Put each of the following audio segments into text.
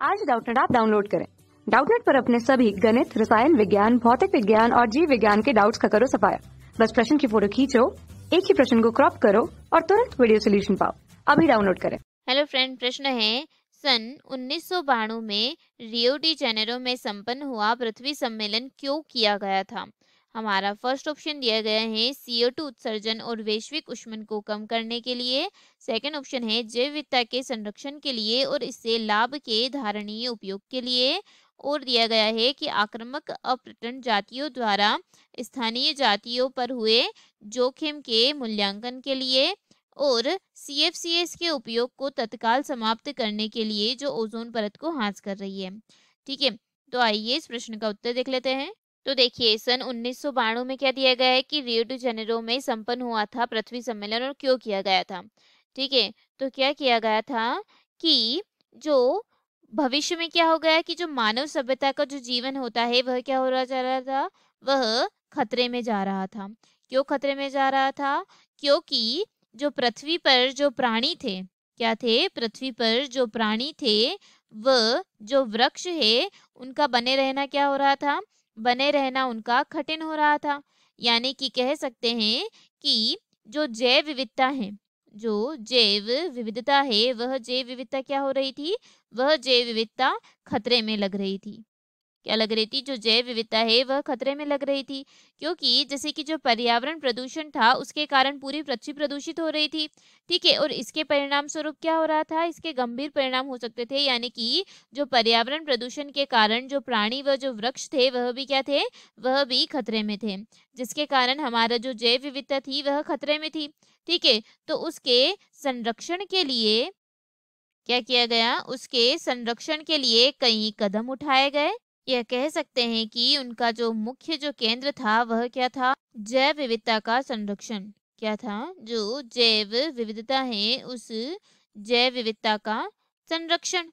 आज Doubtnut app download करें। Doubtnut पर अपने सभी गणित, रसायन विज्ञान, भौतिक विज्ञान और जीव विज्ञान के डाउट्स का करो सफाया। बस प्रश्न की फोटो खींचो, एक ही प्रश्न को क्रॉप करो और तुरंत वीडियो सोल्यूशन पाओ। अभी डाउनलोड करें। हेलो फ्रेंड, प्रश्न है सन 1992 में रियो डी जेनेरो में संपन्न हुआ पृथ्वी सम्मेलन क्यों किया गया था। हमारा फर्स्ट ऑप्शन दिया गया है CO2 उत्सर्जन और वैश्विक ऊष्मन को कम करने के लिए। सेकंड ऑप्शन है जैव विविधता के संरक्षण के लिए और इससे लाभ के धारणीय उपयोग के लिए। और दिया गया है कि आक्रामक अपर्यटन जातियों द्वारा स्थानीय जातियों पर हुए जोखिम के मूल्यांकन के लिए। और CFCS के उपयोग को तत्काल समाप्त करने के लिए जो ओजोन परत को हाँस कर रही है। ठीक है, तो आइए इस प्रश्न का उत्तर देख लेते हैं। तो देखिए, सन 1992 में क्या दिया गया है कि रियो डी जेनेरो में संपन्न हुआ था पृथ्वी सम्मेलन और क्यों किया गया था। ठीक है, तो क्या किया गया था कि जो भविष्य में क्या हो गया कि जो मानव सभ्यता का जो जीवन होता है वह क्या हो रहा जा रहा था, वह खतरे में जा रहा था। क्यों खतरे में जा रहा था? क्योंकि जो पृथ्वी पर जो प्राणी थे, क्या थे, पृथ्वी पर जो प्राणी थे वह जो वृक्ष है उनका बने रहना क्या हो रहा था, बने रहना उनका कठिन हो रहा था। यानी कि कह सकते हैं कि जो जैव विविधता है, जो जैव विविधता है वह जैव विविधता क्या हो रही थी, वह जैव विविधता खतरे में लग रही थी। क्या लग रही थी? जो जैव विविधता है वह खतरे में लग रही थी। क्योंकि जैसे कि जो पर्यावरण प्रदूषण था उसके कारण पूरी पृथ्वी प्रदूषित हो रही थी। ठीक है, और इसके परिणाम स्वरूप क्या हो रहा था, इसके गंभीर परिणाम हो सकते थे। यानी कि जो पर्यावरण प्रदूषण के कारण जो प्राणी व जो वृक्ष थे वह भी क्या थे, वह भी खतरे में थे, जिसके कारण हमारा जो जैव विविधता थी वह खतरे में थी। ठीक है, तो उसके संरक्षण के लिए क्या किया गया, उसके संरक्षण के लिए कई कदम उठाए गए। यह कह सकते हैं कि उनका जो मुख्य जो केंद्र था वह क्या था, जैव विविधता का संरक्षण। क्या था? जो जैव विविधता है उस जैव विविधता का संरक्षण।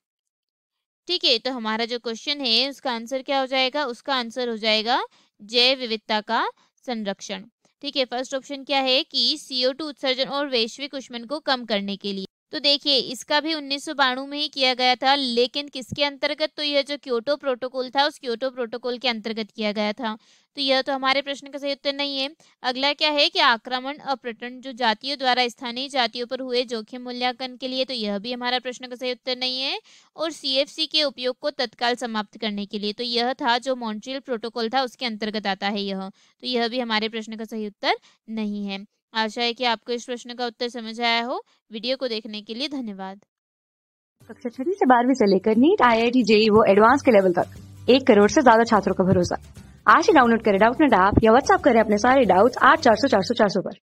ठीक है, तो हमारा जो क्वेश्चन है उसका आंसर क्या हो जाएगा, उसका आंसर हो जाएगा जैव विविधता का संरक्षण। ठीक है, फर्स्ट ऑप्शन क्या है कि CO2 उत्सर्जन और वैश्विक ऊष्मन को कम करने के लिए। तो देखिए, इसका भी 1992 में ही किया गया था, लेकिन किसके अंतर्गत, तो यह जो क्योटो प्रोटोकॉल था उस क्योटो प्रोटोकॉल के अंतर्गत किया गया था। तो यह तो हमारे प्रश्न का सही उत्तर नहीं है। अगला क्या है कि आक्रमण अपर्यटन जो जातियों द्वारा स्थानीय जातियों पर हुए जोखिम मूल्यांकन के लिए, तो यह भी हमारा प्रश्न का सही उत्तर नहीं है। और CFC के उपयोग को तत्काल समाप्त करने के लिए, तो यह था जो मॉन्ट्रियल प्रोटोकॉल था उसके अंतर्गत आता है यह, तो यह भी हमारे प्रश्न का सही उत्तर नहीं है। आशा है कि आपको इस प्रश्न का उत्तर समझ आया हो। वीडियो को देखने के लिए धन्यवाद। कक्षा 6 से 12वीं से लेकर नीट, IIT, JEE वो एडवांस के लेवल तक 1 करोड़ से ज्यादा छात्रों का भरोसा। आज ही डाउनलोड करें डाउटनेट ऐप या व्हाट्सएप करें अपने सारे डाउट्स 8400 400 400 पर।